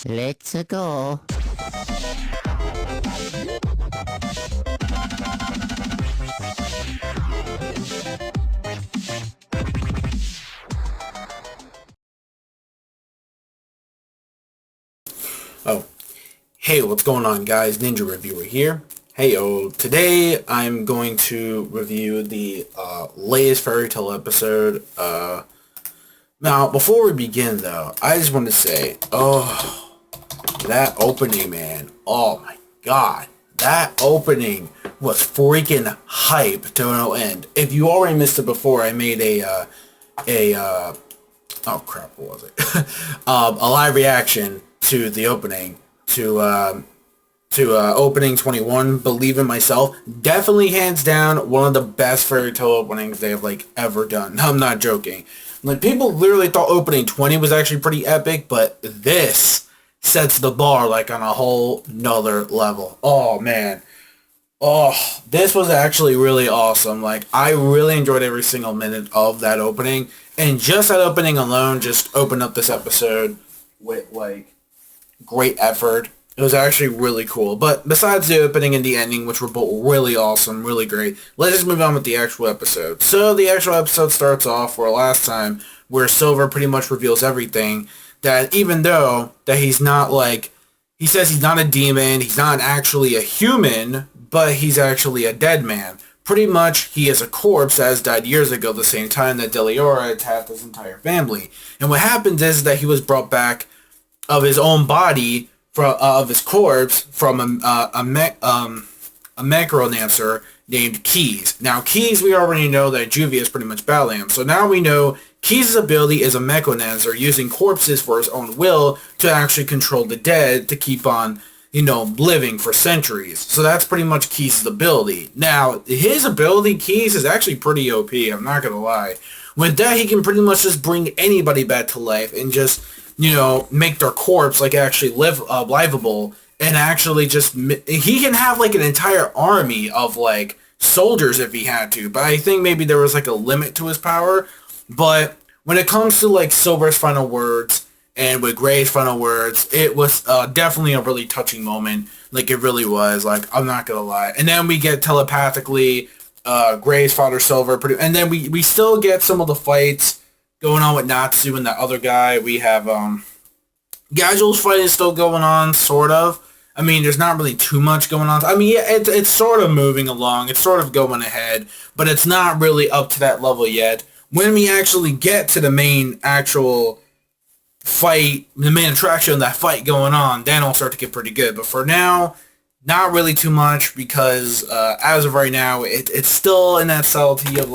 Let's go. Oh, hey, what's going on, guys? Ninja Reviewer here. Today I'm going to review the latest fairy tale episode. Now, before we begin, though, I just want to say, that opening, man. Oh my god, that opening was freaking hype to no end. If you already missed it before, I made oh crap, what was it? A live reaction to the opening, to opening 21, Believe in Myself. Definitely hands down one of the best fairy tale openings they've ever done. I'm not joking. People literally thought opening 20 was actually pretty epic, but this sets the bar on a whole nother level. Oh man. Oh, this was actually really awesome. I really enjoyed every single minute of that opening, and just that opening alone just opened up this episode with great effort. It was actually really cool. But besides the opening and the ending, which were both really awesome, really great, let's just move on with the actual episode. So the actual episode starts off where last time, where Silver pretty much reveals everything, that even though that he's not he says he's not a demon, he's not actually a human, but he's actually a dead man. Pretty much, he is a corpse that has died years ago, the same time that Deliora attacked his entire family. And what happens is that he was brought back of his own body, of his corpse, from a necromancer named KEYES. Now, KEYES, we already know that JUVIA is pretty much battling him. So now we know KEYES' ability is a necromancer using corpses for his own will to actually control the dead to keep on, living for centuries. So that's pretty much KEYES' ability. Now, his ability, KEYES, is actually pretty OP, I'm not going to lie. With that, he can pretty much just bring anybody back to life and just make their corpse actually livable, and actually just he can have an entire army of soldiers if he had to. But I think maybe there was a limit to his power. But when it comes to Silver's final words and with Gray's final words, it was definitely a really touching moment. It really was. I'm not gonna lie. And then we get telepathically Gray's father Silver, and then we still get some of the fights going on with Natsu and that other guy. We have Gajule's fight is still going on, sort of. I mean, there's not really too much going on. I mean, yeah, it's sort of moving along. It's sort of going ahead, but it's not really up to that level yet. When we actually get to the main actual fight, the main attraction of that fight going on, then it'll start to get pretty good. But for now, not really too much, because as of right now, it's still in that subtlety of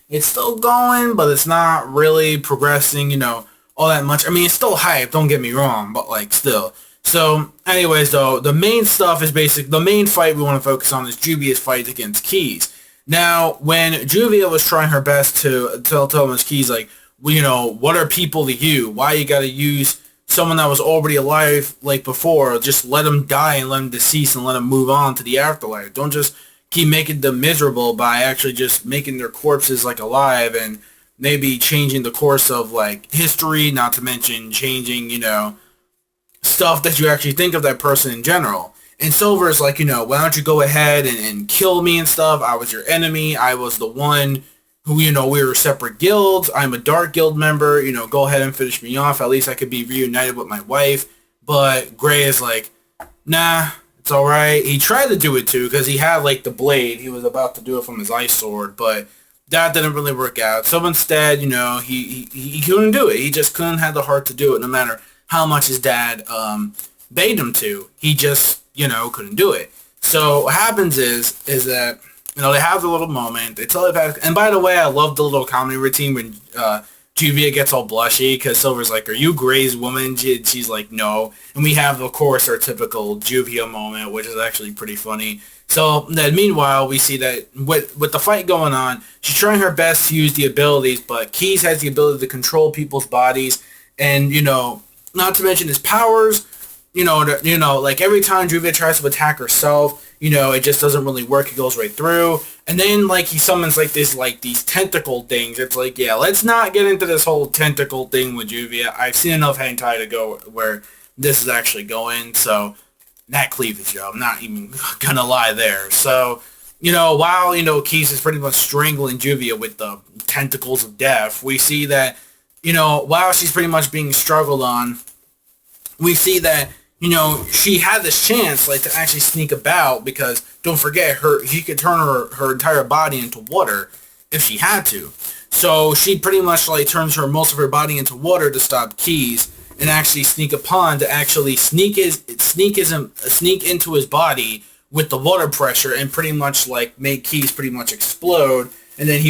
it's still going, but it's not really progressing, all that much. I mean, it's still hype, don't get me wrong, but still. So, anyways, though, the main stuff is the main fight we want to focus on is Juvia's fight against KEYES. Now, when Juvia was trying her best to tell Thomas KEYES, what are people to you? Why you gotta use someone that was already alive before? Just let them die and let them decease and let them move on to the afterlife. Don't just keep making them miserable by actually just making their corpses alive, and maybe changing the course of history, not to mention changing, stuff that you actually think of that person in general. And Silver's why don't you go ahead and kill me and stuff? I was your enemy. I was the one who, we were separate guilds. I'm a dark guild member. Go ahead and finish me off. At least I could be reunited with my wife. But Gray is nah, it's alright. He tried to do it too, because he had the blade. He was about to do it from his ice sword, but that didn't really work out. So instead, he couldn't do it. He just couldn't have the heart to do it, no matter how much his dad begged him to. He just, couldn't do it. So what happens is that, they have the little moment. They tell it, and by the way, I love the little comedy routine when Juvia gets all blushy because Silver's are you Gray's woman? She's no. And we have, of course, our typical Juvia moment, which is actually pretty funny. So then meanwhile, we see that with the fight going on, she's trying her best to use the abilities, but KEYES has the ability to control people's bodies, and, not to mention his powers. Every time Juvia tries to attack herself, it just doesn't really work. It goes right through. And then, he summons, these tentacle things. It's yeah, let's not get into this whole tentacle thing with Juvia. I've seen enough hentai to go where, this is actually going. So that cleavage, yo, I'm not even gonna lie there. So, while, Keyes is pretty much strangling Juvia with the tentacles of death, we see that, while she's pretty much being struggled on, we see that, she had this chance, like, to actually sneak about, because don't forget, she could turn her entire body into water if she had to. So she pretty much, like, turns most of her body into water to stop Keyes and actually sneak upon, to actually sneak into his body with the water pressure and pretty much, like, make Keyes pretty much explode. And then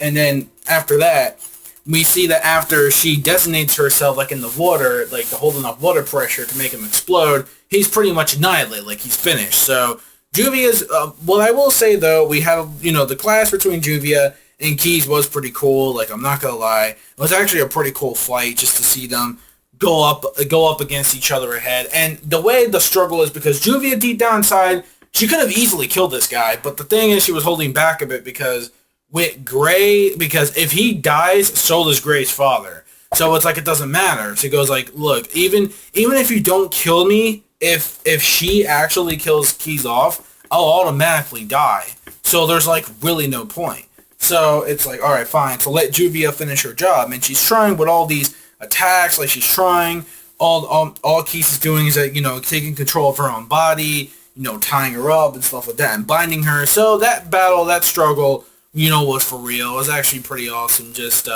and then after that, we see that after she designates herself, like, in the water, like, to hold enough water pressure to make him explode, he's pretty much annihilated, like, he's finished. So Juvia's, well, I will say, though, we have, the clash between Juvia and Keyes was pretty cool. Like, I'm not gonna lie, it was actually a pretty cool fight just to see them go up against each other ahead. And the way the struggle is, because Juvia, deep down inside, she could have easily killed this guy, but the thing is, she was holding back a bit because with Gray, because if he dies, so does Gray's father. So it's like, it doesn't matter. She goes like, look, even if you don't kill me, if she actually kills Keyes off, I'll automatically die. So there's, like, really no point. So it's like, all right, fine. So let Juvia finish her job, and she's trying with all these attacks. Like, she's trying. All Keyes is doing is that, taking control of her own body, tying her up and stuff like that, and binding her. So that battle, that struggle, was for real. It was actually pretty awesome. Just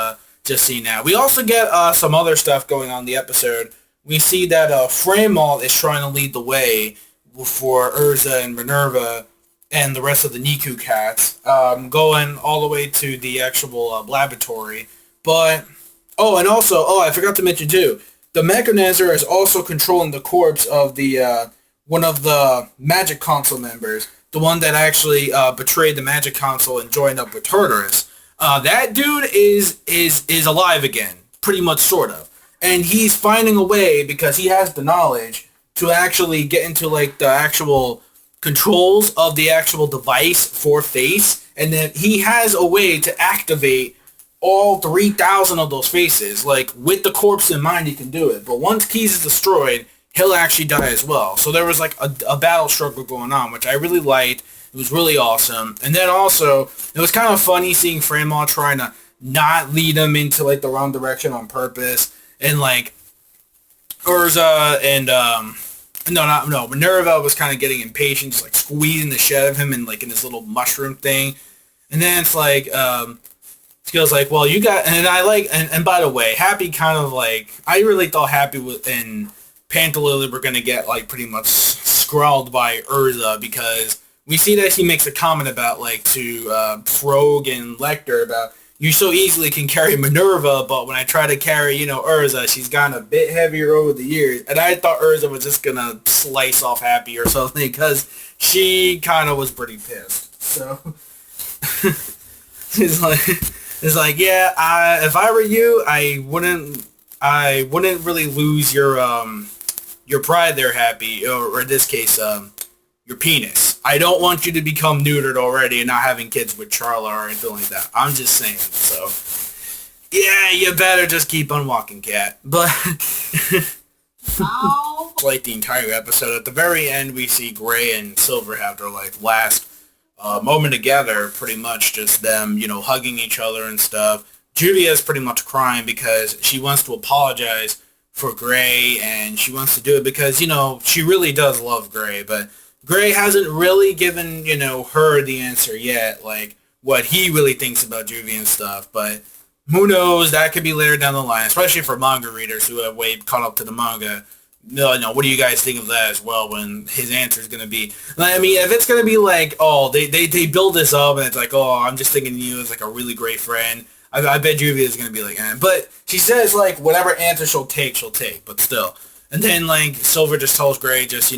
seeing that. We also get some other stuff going on in the episode. We see that Fremont is trying to lead the way for Urza and Minerva and the rest of the Niku cats, going all the way to the actual laboratory. But, and also, I forgot to mention too, the Mechanizer is also controlling the corpse of the one of the Magic Council members, the one that actually betrayed the Magic Council and joined up with Tartarus. That dude is alive again, pretty much, sort of. And he's finding a way, because he has the knowledge, to actually get into, like, the actual controls of the actual device for Face, and then he has a way to activate all 3,000 of those faces. Like, with the corpse in mind, he can do it. But once Keyes is destroyed, he'll actually die as well. So there was, like, a battle struggle going on, which I really liked. It was really awesome. And then also, it was kind of funny seeing Fremont trying to not lead him into, like, the wrong direction on purpose. And, like, Urza and, Minerva was kind of getting impatient, just, like, squeezing the shit out of him in this little mushroom thing. And then it's like, she goes like, well, you got, and I like, and by the way, Happy kind of, like, I really thought Happy and Pantalily were going to get, like, pretty much scrawled by Urza, because we see that he makes a comment about, like, to Frog and Lecter about, you so easily can carry Minerva, but when I try to carry, Urza, she's gotten a bit heavier over the years. And I thought Urza was just going to slice off Happy or something, because she kind of was pretty pissed. So, it's like, yeah, if I were you, I wouldn't really lose your pride there, Happy, or in this case, your penis. I don't want you to become neutered already and not having kids with Charla or anything like that. I'm just saying. So, yeah, you better just keep on walking, cat. But, like the entire episode, at the very end, we see Gray and Silver have their, like, last moment together, pretty much just them, hugging each other and stuff. Juvia is pretty much crying because she wants to apologize for Gray, and she wants to do it because, she really does love Gray, but Gray hasn't really given, her the answer yet, like, what he really thinks about Juvia and stuff, but who knows, that could be later down the line, especially for manga readers who have way caught up to the manga. What do you guys think of that as well, when his answer is going to be, I mean, if it's going to be like, they build this up, and it's like, I'm just thinking of you as, like, a really great friend, I bet Juvia is going to be like, but she says, like, whatever answer she'll take, but still. And then, like, Silver just tells Gray, just,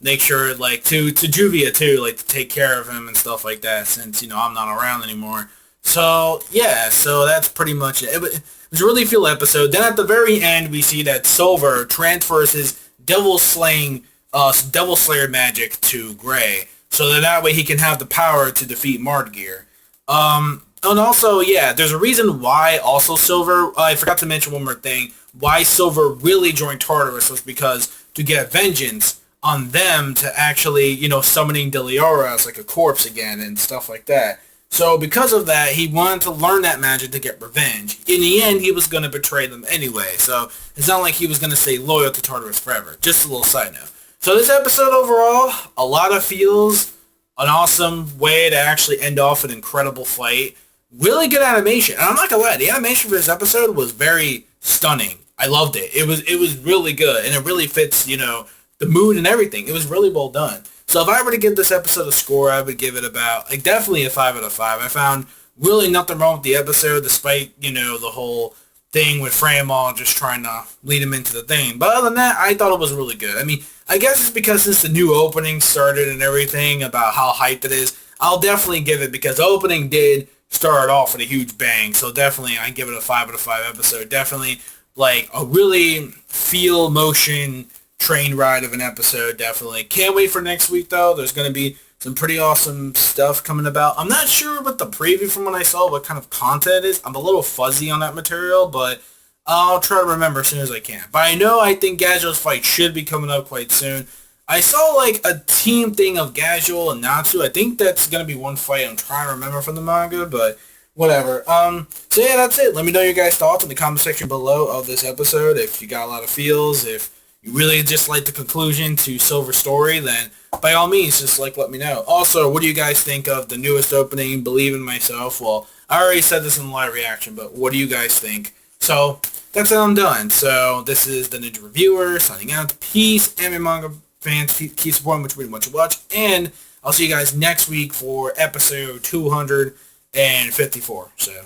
make sure, like, to Juvia, too, like, to take care of him and stuff like that, since, I'm not around anymore. So, yeah, so that's pretty much it. It was a really cool episode. Then at the very end, we see that Silver transfers his Devil Slayer magic to Gray, so that way he can have the power to defeat Mardgear. And also, yeah, there's a reason why also Silver, I forgot to mention one more thing, why Silver really joined Tartarus was because to get vengeance on them to actually, summoning Deliora as like a corpse again and stuff like that. So because of that, he wanted to learn that magic to get revenge. In the end, he was going to betray them anyway, so it's not like he was going to stay loyal to Tartarus forever. Just a little side note. So this episode overall, a lot of feels, an awesome way to actually end off an incredible fight. Really good animation. And I'm not going to lie, the animation for this episode was very stunning. I loved it. It was really good, and it really fits, the mood and everything. It was really well done. So if I were to give this episode a score, I would give it about, definitely a 5 out of 5. I found really nothing wrong with the episode, despite, the whole thing with Freymall just trying to lead him into the thing. But other than that, I thought it was really good. I mean, I guess it's because since the new opening started and everything about how hyped it is, I'll definitely give it, because the opening did start off with a huge bang. So definitely, I give it a 5 out of 5 episode. Definitely, a really feel motion train ride of an episode. Definitely can't wait for next week though. There's going to be some pretty awesome stuff coming about. I'm not sure what the preview from what I saw, what kind of content it is. I'm a little fuzzy on that material, but I'll try to remember as soon as I can. But I think Gadget's fight should be coming up quite soon. I saw a team thing of Gadget and Natsu. I think that's going to be one fight I'm trying to remember from the manga, but whatever. So yeah, that's it. Let me know your guys' thoughts in the comment section below of this episode. If you got a lot of feels, if you really just like the conclusion to Silver's story, then by all means, just let me know. Also, what do you guys think of the newest opening, Believe in Myself? Well, I already said this in the live reaction, but what do you guys think? So, that's it, I'm done. So, this is the Ninja Reviewer, signing out. Peace, anime manga fans, keep supporting which we want to watch, and I'll see you guys next week for episode 254. So,